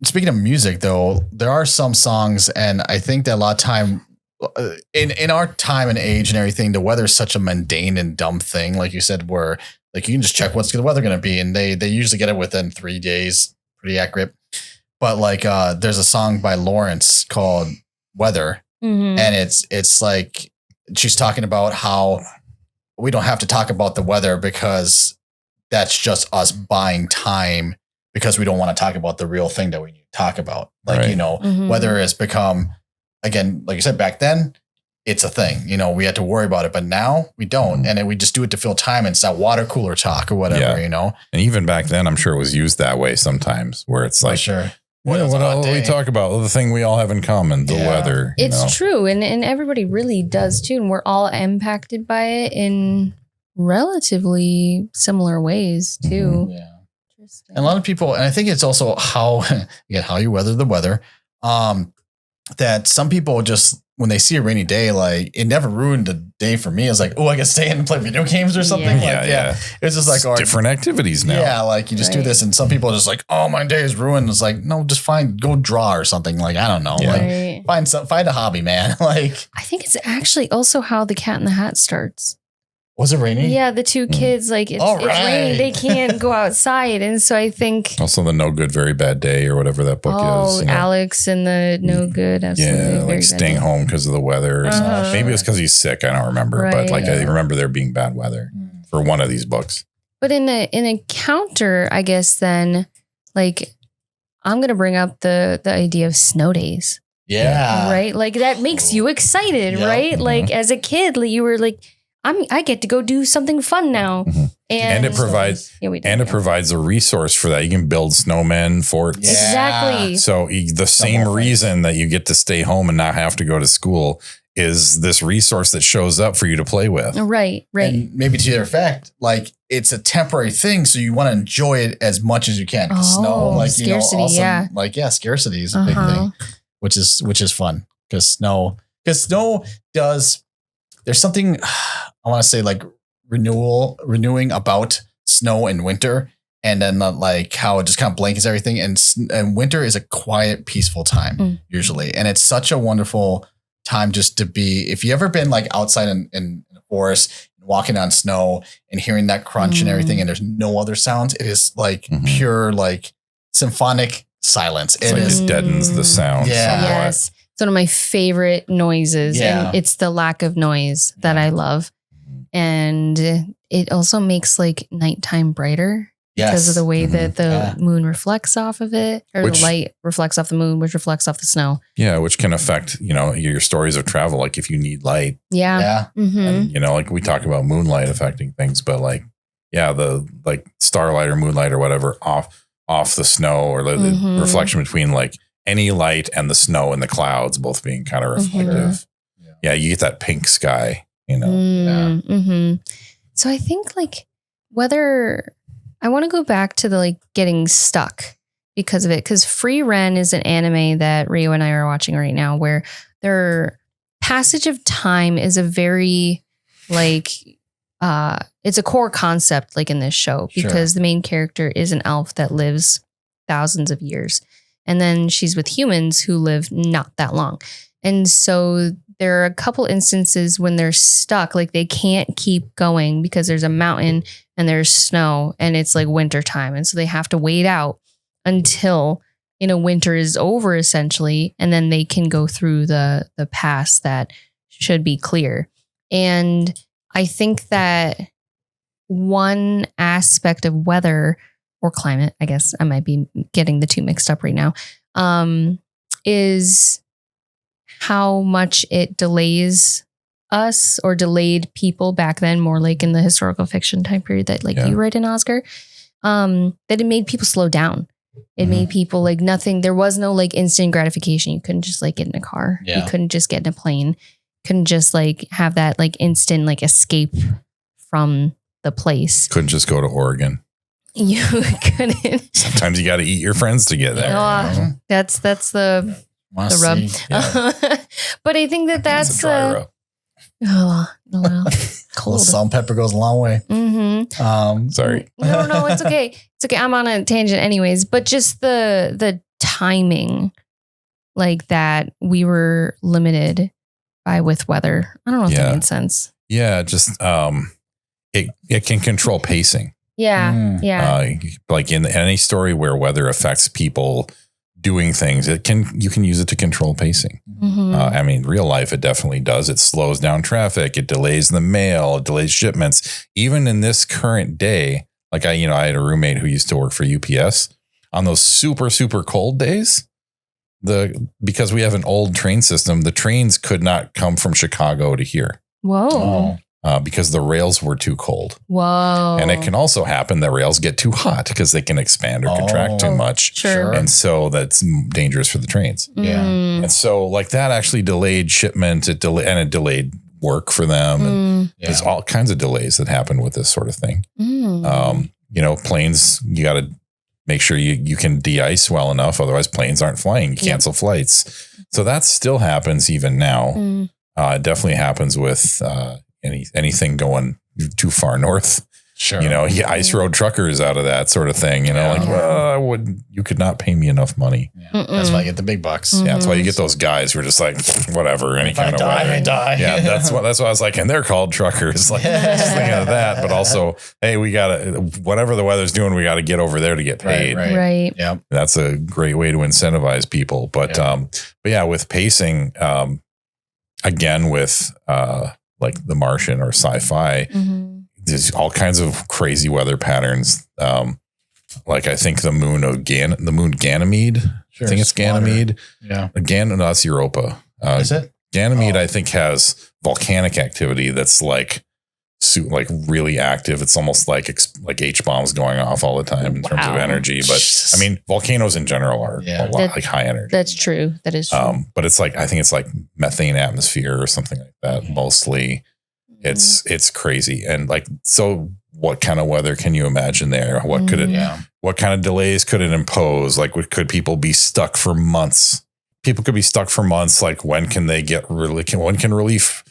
speaking of music though, there are some songs, and I think that a lot of time in our time and age and everything, the weather is such a mundane and dumb thing. Like you said, where like you can just check what's the weather going to be, and they usually get it within 3 days. Pretty accurate. But like there's a song by Lawrence called Weather, and it's like she's talking about how we don't have to talk about the weather because that's just us buying time because we don't want to talk about the real thing that we need to talk about. Like, you know, weather has become, again, like you said, back then it's a thing, you know, we had to worry about it, but now we don't. And then we just do it to fill time, and it's that water cooler talk or whatever, you know?
And even back then, I'm sure it was used that way sometimes, where it's like, what we talk about? Well, the thing we all have in common, the weather.
It's true. And everybody really does too. And we're all impacted by it in relatively similar ways too.
Yeah. And a lot of people, and I think it's also how you weather the weather. That some people just, when they see a rainy day, like it never ruined the day for me. It's like, oh, I can stay in and play video games or something. It's just like
different activities now.
Yeah, like you just do this, and some people are just like, oh, my day is ruined. It's like, no, just go draw or something. Like, I don't know. Like find a hobby, man. Like
I think it's actually also how the Cat in the Hat starts.
Was it raining?
Yeah, the two kids, like it's raining. They can't go outside. And so I think
also the No Good, Very Bad Day or whatever that book is.
Oh, Alex and the No Good.
Yeah, like staying home because of the weather. Maybe it was because he's sick. I don't remember. But like I remember there being bad weather for one of these books.
But in a counter, I guess then, like I'm gonna bring up the idea of snow days.
Yeah.
Right? Like that makes you excited, right? Like as a kid, like you were like, I get to go do something fun now. And it
provides a resource for that. You can build snowmen, forts.
Yeah. Exactly.
So the same reason that you get to stay home and not have to go to school is this resource that shows up for you to play with.
Right.
And maybe to their effect, like it's a temporary thing. So you want to enjoy it as much as you can. Snow, like,
scarcity,
you know, scarcity is a big thing, which is fun because snow does, there's something I want to say like renewing about snow and winter, and then like how it just kind of blankets everything. And winter is a quiet, peaceful time usually. And it's such a wonderful time just to be, if you ever been like outside in the forest, walking on snow and hearing that crunch and everything, and there's no other sounds. It is like pure, like symphonic silence.
It deadens the sound.
Yeah.
Yes. It's one of my favorite noises.
Yeah.
And it's the lack of noise that I love. And it also makes like nighttime brighter because of the way that the moon reflects off of it, or the light reflects off the moon, which reflects off the snow.
Yeah. Which can affect, your stories of travel. Like if you need light.
Yeah.
And, like we talk about moonlight affecting things, but like, the like starlight or moonlight or whatever off the snow, or the reflection between like any light and the snow and the clouds both being kind of reflective. Yeah. You get that pink sky.
So I think like whether I want to go back to the like getting stuck because of it, because Free Ren is an anime that Rio and I are watching right now, where their passage of time is a very like it's a core concept like in this show, because the main character is an elf that lives thousands of years, and then she's with humans who live not that long. And so there are a couple instances when they're stuck, like they can't keep going because there's a mountain and there's snow and it's like winter time. And so they have to wait out until winter is over essentially, and then they can go through the pass that should be clear. And I think that one aspect of weather or climate, I guess I might be getting the two mixed up right now, is how much it delays us or delayed people back then, more like in the historical fiction time period that you write in, Oscar, that it made people slow down. It made people like nothing. There was no like instant gratification. You couldn't just like get in a car. You couldn't just get in a plane. Couldn't just like have that like instant like escape from the place.
Couldn't just go to Oregon.
You couldn't.
Sometimes you got to eat your friends to get there.
That's the rub. Yeah. But I think that's a dry rub. Oh, well, cold.
Salt and pepper goes a long way.
Mm-hmm.
Sorry.
No, it's okay. It's okay. I'm on a tangent anyways, but just the timing like that we were limited by with weather. I don't know if that made sense.
Yeah. Just, it can control pacing.
Yeah. Yeah.
Like in any story where weather affects people doing things, you can use it to control pacing.
Mm-hmm.
I mean, real life, it definitely does. It slows down traffic. It delays the mail. It delays shipments. Even in this current day, like I had a roommate who used to work for UPS on those super, super cold days. Because we have an old train system, the trains could not come from Chicago to here.
Whoa.
Because the rails were too cold.
Whoa.
And it can also happen that rails get too hot because they can expand or contract too much.
Sure.
And so that's dangerous for the trains.
Yeah.
And so like that actually delayed shipment. It delayed work for them. And there's all kinds of delays that happen with this sort of thing. Planes, you got to make sure you can de-ice well enough. Otherwise planes aren't flying. You cancel flights. So that still happens even now. It definitely happens with, anything going too far north.
Sure.
Ice road truckers out of that sort of thing, you could not pay me enough money.
Yeah. That's why I get the big bucks.
Yeah. That's why you get those guys who are just like, whatever, any kind of weather.
I die.
Yeah. That's why I was like, and they're called truckers. Like just thinking of that, but also, hey, we gotta, whatever the weather's doing, we got to get over there to get paid.
Right.
Yeah.
That's a great way to incentivize people. But with pacing, again, with, like The Martian or sci-fi, there's all kinds of crazy weather patterns. Like I think the moon Ganymede.
Sure,
I think it's Ganymede.
Yeah.
That's Europa.
Is it?
Ganymede, I think, has volcanic activity that's like really active. It's almost like H-bombs going off all the time in terms of energy. But I mean, volcanoes in general are a lot like high energy.
That's true. That is true.
But it's like, I think it's like methane atmosphere or something like that. Mostly it's crazy. And like, so what kind of weather can you imagine there? What could what kind of delays could it impose? Like, could people be stuck for months? People could be stuck for months. Like when can relief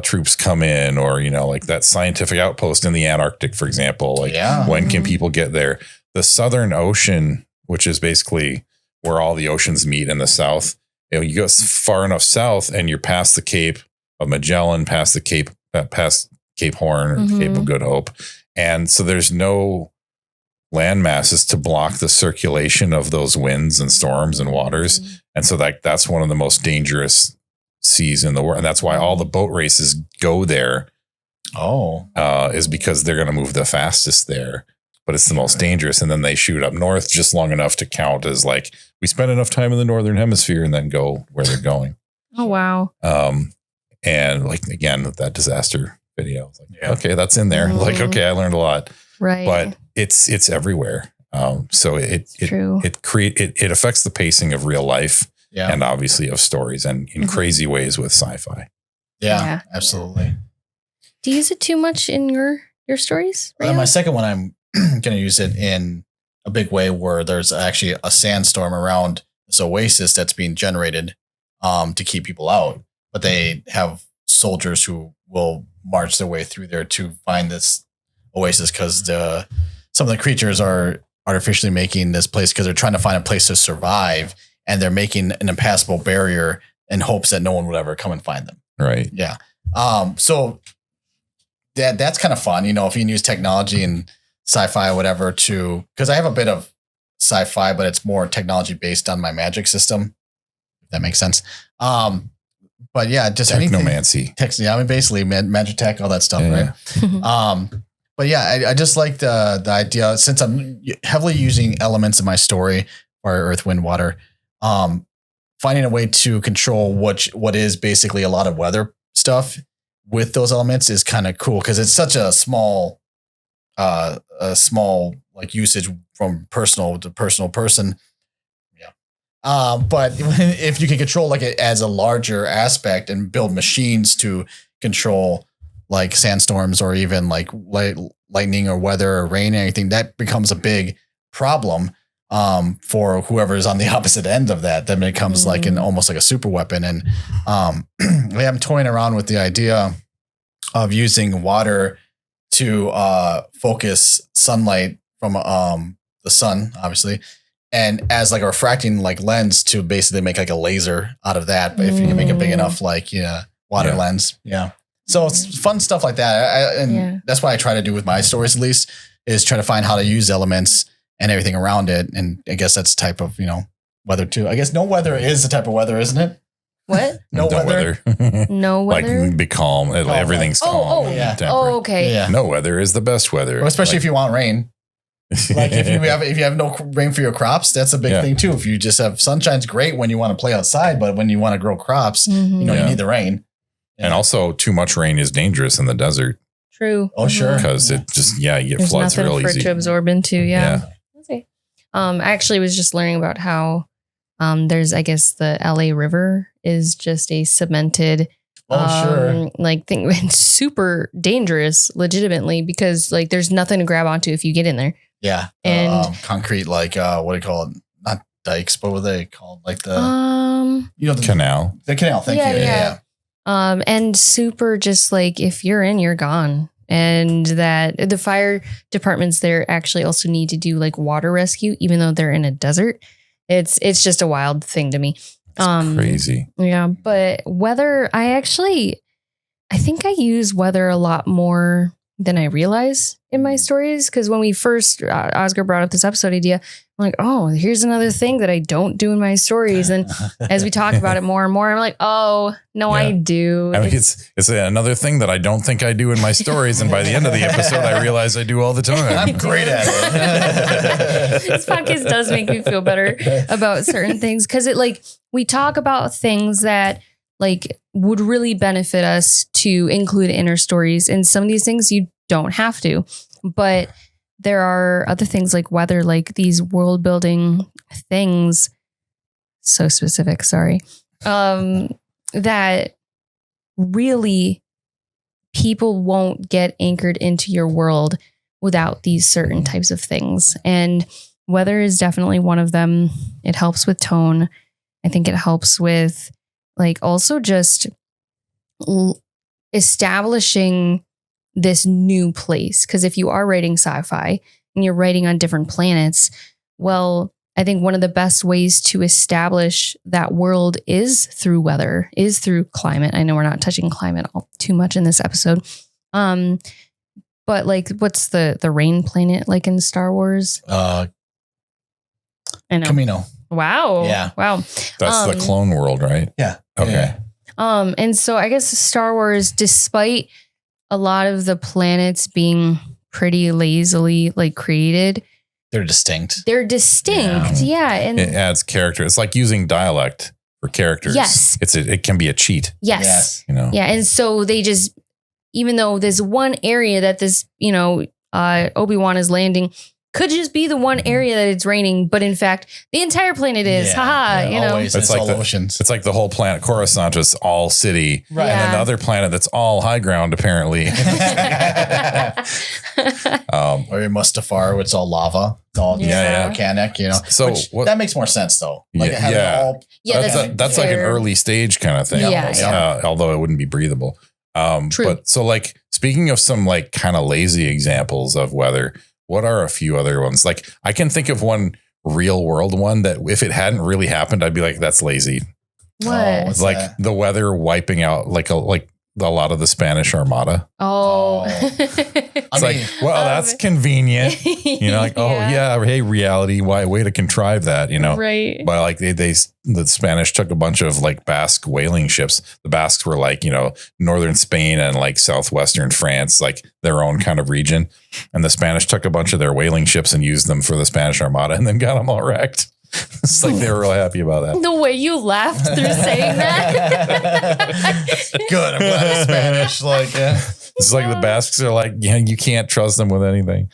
troops come in, or, like that scientific outpost in the Antarctic, for example, like when can people get there? The Southern Ocean, which is basically where all the oceans meet in the South, you go far enough south and you're past the Cape of Magellan, past Cape Horn or Cape of Good Hope. And so there's no land masses to block the circulation of those winds and storms and waters. And so that's one of the most dangerous seas in the world. And that's why all the boat races go there. Is because they're going to move the fastest there, but it's the most dangerous. And then they shoot up north just long enough to count as like, we spent enough time in the Northern Hemisphere, and then go where they're going.
Oh, wow.
And like, again, with that disaster video, okay, that's in there. Like, okay, I learned a lot.
Right.
But it's everywhere. So it affects the pacing of real life. Yeah. And obviously of stories, and in crazy ways with sci-fi.
Yeah, absolutely.
Do you use it too much in your stories?
Right, my second one, I'm going to use it in a big way where there's actually a sandstorm around this oasis that's being generated to keep people out. But they have soldiers who will march their way through there to find this oasis because some of the creatures are artificially making this place because they're trying to find a place to survive. And they're making an impassable barrier in hopes that no one would ever come and find them.
Right.
Yeah. So that's kind of fun, if you can use technology and sci-fi or whatever because I have a bit of sci-fi, but it's more technology based on my magic system. If that makes sense. But yeah, just
technomancy.
Basically magic tech, all that stuff, right? But yeah, I just like the idea, since I'm heavily using elements in my story, fire, earth, wind, water, finding a way to control what is basically a lot of weather stuff with those elements is kind of cool, because it's such a small like usage from personal to personal person. Yeah. But if you can control like it as a larger aspect and build machines to control like sandstorms or even like lightning or weather or rain or anything, that becomes a big problem for whoever is on the opposite end of that. Then it becomes like almost like a super weapon. And I'm toying around with the idea of using water to focus sunlight from the sun, obviously, and as like a refracting like lens to basically make like a laser out of that. But if you can make a big enough like water lens, so it's fun stuff like that. That's what I try to do with my stories, at least, is try to find how to use elements and everything around it. And I guess that's a type of weather too. I guess no weather is a type of weather, isn't it?
What?
No weather.
No weather.
Like be calm. Everything's calm.
Oh, okay.
Yeah.
No weather is the best weather.
Well, especially if you want rain. Like if you have no rain for your crops, that's a big thing too. If you just have sunshine's great when you want to play outside, but when you want to grow crops, you need the rain.
And also too much rain is dangerous in the desert.
True.
Oh, sure.
Because it just, you get
There's
floods real
for
easy.
it to absorb into. Yeah. Okay. I actually was just learning about how there's, I guess, the LA River is just a cemented like thing. It's super dangerous, legitimately, because like there's nothing to grab onto if you get in there.
Yeah.
And
concrete, like what do you call it? Not dikes, but what are they called? Like the
the canal.
The canal. Thank you. Yeah.
And super just like if you're in, you're gone. And that the fire departments there actually also need to do like water rescue, even though they're in a desert. It's just a wild thing to me.
It's crazy.
Yeah. But weather, I think I use weather a lot more than I realize in my stories. Because when we first, Oscar brought up this episode idea, I'm like, oh, here's another thing that I don't do in my stories. And as we talk about it more and more, I'm like, oh, no, I do.
I mean, it's another thing that I don't think I do in my stories. And by the end of the episode, I realize I do all the time.
I'm great at it.
This podcast does make me feel better about certain things. Because we talk about things that like would really benefit us to include in our stories. And some of these things you don't have to, but there are other things like weather, like these world building things. So specific, sorry. That really people won't get anchored into your world without these certain types of things. And weather is definitely one of them. It helps with tone. I think it helps with like also just establishing this new place. Because if you are writing sci-fi and you're writing on different planets, well, I think one of the best ways to establish that world is through weather, is through climate. I know we're not touching climate all too much in this episode. But like, what's the rain planet like in Star Wars?
I know. Camino.
Wow.
Yeah.
Wow.
That's the clone world, right?
Yeah.
Okay.
Yeah.
And so I guess Star Wars, despite a lot of the planets being pretty lazily like created,
they're distinct.
Yeah. And
it adds character. It's like using dialect for characters.
Yes.
It can be a cheat.
Yes.
Yeah.
And so they just, even though there's one area that this, Obi-Wan is landing, could just be the one area that it's raining, but in fact, the entire planet is.
Always,
it's like
all
the
oceans.
It's like the whole planet Coruscant is all city,
right?
And then the other planet that's all high ground, apparently.
Or Mustafar, it's all lava. It's all volcanic,
So
that makes more sense, though. Like
that's like an early stage kind of thing. Although it wouldn't be breathable.
True.
But so like speaking of some like kind of lazy examples of weather. What are a few other ones? Like I can think of one real world one that if it hadn't really happened, I'd be like, that's lazy.
What?
It's like the weather wiping out like a lot of the Spanish Armada.
Oh.
It's like, well, that's convenient. You know, like, oh yeah, hey, reality, way to contrive that, you know?
Right.
But like the Spanish took a bunch of like Basque whaling ships. The Basques were like, you know, northern Spain and like southwestern France, like their own kind of region. And the Spanish took a bunch of their whaling ships and used them for the Spanish Armada and then got them all wrecked. It's like they were real happy about that.
The way you laughed through saying that.
Good. I'm glad it's Spanish. Like, yeah.
It's like the Basques are like, yeah, you can't trust them with anything.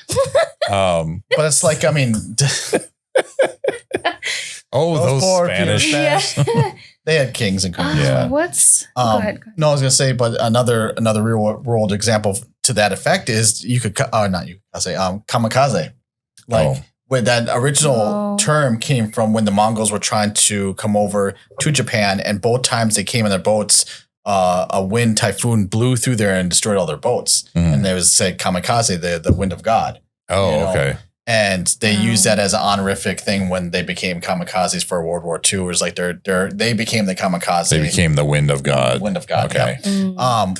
But it's like, I mean,
those Spanish.
Yeah.
They had kings and queens.
Yeah.
What's go ahead.
No, I was gonna say, but another real world example to that effect is kamikaze. Like when that original term came from when the Mongols were trying to come over to Japan, and both times they came in their boats, a wind typhoon blew through there and destroyed all their boats. And they was said kamikaze, the wind of God.
Oh, you know? Okay.
And they used that as an honorific thing when they became kamikazes for World War II. It was like they became the kamikaze.
They became the wind of God.
Wind of God.
Okay.
Yeah.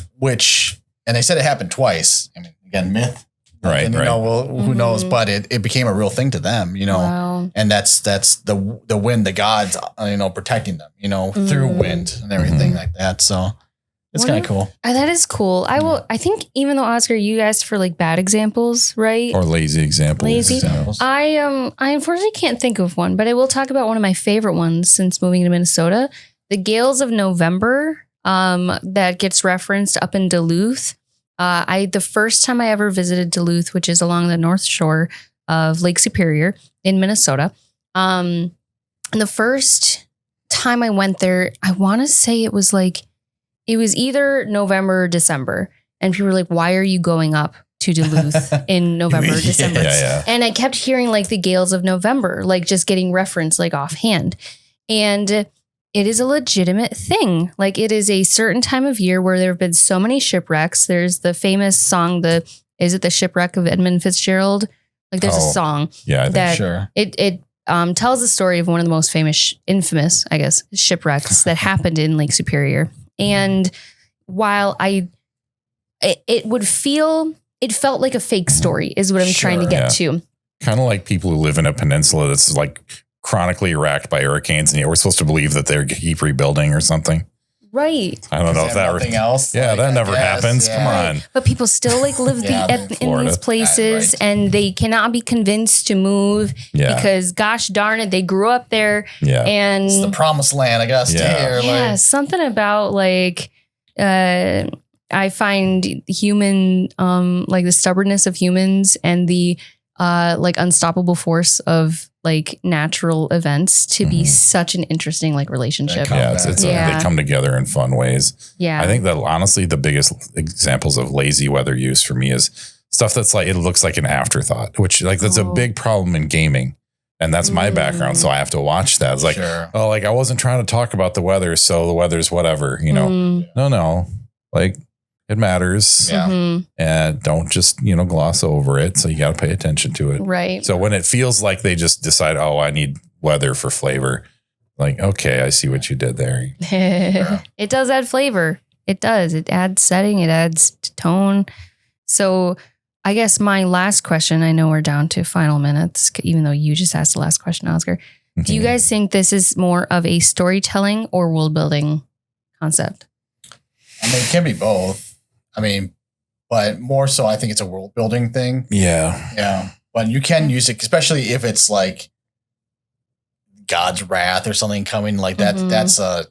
And they said it happened twice. I mean, again, myth.
Right.
And, you know, well, who knows? But it became a real thing to them, you know.
Wow.
And that's the wind, the gods, you know, protecting them, you know, through wind and everything like that. So it's kind of cool.
That is cool. I think even though Oscar, you asked for like bad examples, right?
Or lazy examples.
I unfortunately can't think of one, but I will talk about one of my favorite ones since moving to Minnesota. The Gales of November that gets referenced up in Duluth. The first time I ever visited Duluth, which is along the north shore of Lake Superior in Minnesota. And the first time I went there, I want to say it was either November or December. And people were like, why are you going up to Duluth in November or December?
Yeah.
And I kept hearing like the Gales of November, like just getting referenced like offhand. And it is a legitimate thing. Like it is a certain time of year where there have been so many shipwrecks. There's the famous song, is it the Shipwreck of Edmund Fitzgerald? Like there's a song.
Yeah, I think
that
sure.
It tells the story of one of the most infamous, I guess, shipwrecks that happened in Lake Superior. And while it felt like a fake story is what I'm trying to get to.
Kind of like people who live in a peninsula that's like chronically racked by hurricanes, and we're supposed to believe that they keep rebuilding or something.
Right.
I don't know if that
nothing else.
Yeah, that never happens. Yeah. Come on.
But people still like live in these places, and they cannot be convinced to move because, gosh darn it, they grew up there.
Yeah.
And
it's the promised land, I guess.
Yeah. Something about like, I find human, like the stubbornness of humans and the like unstoppable force of like natural events to be such an interesting like relationship.
They come together in fun ways.
Yeah.
I think that honestly, the biggest examples of lazy weather use for me is stuff that's like, it looks like an afterthought, which like that's a big problem in gaming. And that's my background. So I have to watch that. It's like, like I wasn't trying to talk about the weather. So the weather's whatever, you know, no, like it matters.
Yeah.
And don't just, gloss over it. So you got to pay attention to it.
Right.
So when it feels like they just decide, I need weather for flavor. Like, okay, I see what you did there.
It does add flavor. It does. It adds setting. It adds tone. So I guess my last question, I know we're down to final minutes, even though you just asked the last question, Oscar. Mm-hmm. Do you guys think this is more of a storytelling or world building concept?
I mean, it can be both. I mean, but more so, I think it's a world building thing.
Yeah.
Yeah. But you can use it, especially if it's like God's wrath or something coming like that. Mm-hmm. That's a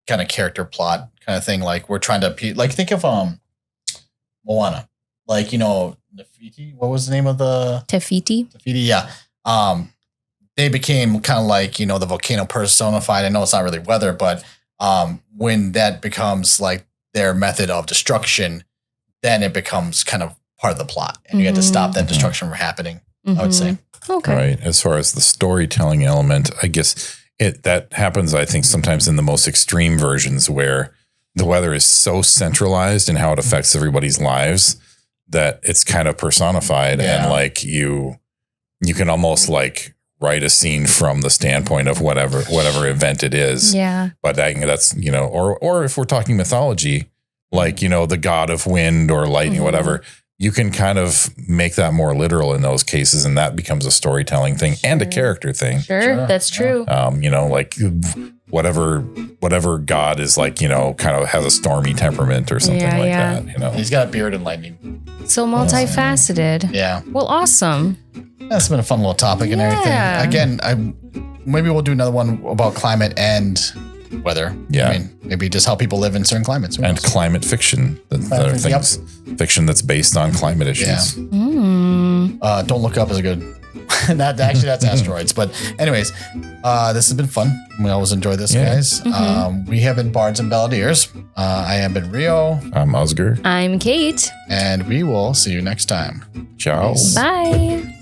kind of character plot kind of thing. Like we're trying to, like, think of Moana. Like, Nefertiti, what was the name of the?
Tefiti,
yeah. They became kind of like, the volcano personified. I know it's not really weather, but when that becomes like their method of destruction, then it becomes kind of part of the plot. And you get to stop that destruction from happening, I would say.
Okay.
Right. As far as the storytelling element, I guess that happens, I think, sometimes in the most extreme versions where the weather is so centralized in how it affects everybody's lives that it's kind of personified. And like you can almost like write a scene from the standpoint of whatever event it is.
Yeah.
But that's, or if we're talking mythology, like, the god of wind or lightning, whatever. You can kind of make that more literal in those cases, and that becomes a storytelling thing and a character thing.
Sure. That's true.
Like whatever god is like, kind of has a stormy temperament or something like that.
He's got a beard and lightning.
So multifaceted.
Yeah.
Well, awesome.
That's been a fun little topic and everything. Again, maybe we'll do another one about climate and weather.
Yeah.
I mean, maybe just how people live in certain climates.
And climate fiction. That are things, fiction that's based on climate issues.
Yeah. Don't Look Up is a good. That's asteroids. But anyways, this has been fun. We always enjoy this, guys. We have been Bards and Balladeers. I have been Rio.
I'm Oscar.
I'm Kate.
And we will see you next time.
Ciao.
Bye.